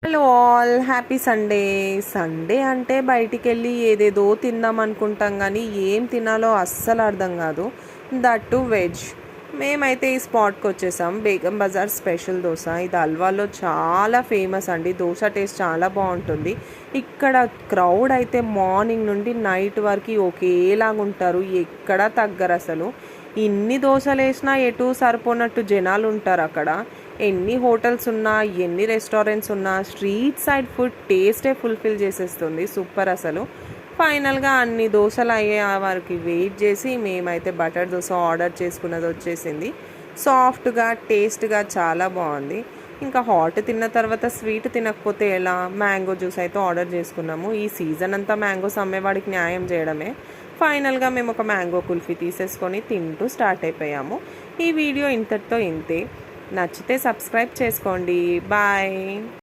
Hello all happy Sunday. Sunday అంటే బయటికి వెళ్ళి ఏదేదో తిందాం అనుకుంటాం కానీ ఏం తినాలో అస్సలు అర్థం కాదు. That to veg. మేమైతే ఈ స్పాట్కి వచ్చేసాం. బేగం బజార్ స్పెషల్ దోశ. ఇది అల్వాలో చాలా ఫేమస్ అండి. దోశ టేస్ట్ చాలా బాగుంటుంది. ఇక్కడ క్రౌడ్ అయితే మార్నింగ్ నుండి నైట్ వరకు ఒకేలాగా ఉంటారు. ఎక్కడా తగ్గరు అసలు. ఇన్ని దోశలు వేసినా ఎటు సరిపోనట్టు జనాలు ఉంటారు అక్కడ. ఎన్ని హోటల్స్ ఉన్నా, ఎన్ని రెస్టారెంట్స్ ఉన్నా స్ట్రీట్ సైడ్ ఫుడ్ టేస్టే ఫుల్ఫిల్ చేసేస్తుంది. సూపర్ అసలు. ఫైనల్గా అన్ని దోశలు అయ్యే వారికి వెయిట్ చేసి మేమైతే బటర్ దోశ ఆర్డర్ చేసుకున్నది వచ్చేసింది. సాఫ్ట్గా టేస్ట్గా చాలా బాగుంది. ఇంకా హాట్ తిన్న తర్వాత స్వీట్ తినకపోతే ఎలా? మ్యాంగో జ్యూస్ అయితే ఆర్డర్ చేసుకున్నాము. ఈ సీజన్ అంతా మ్యాంగోస్ అమ్మేవాడికి న్యాయం చేయడమే. ఫైనల్గా మేము ఒక మ్యాంగో కుల్ఫీ తీసేసుకొని తింటూ స్టార్ట్ అయిపోయాము. ఈ వీడియో ఇంతటితో ఇంతే. నచ్చితే సబ్స్క్రైబ్ చేసుకోండి. బాయ్.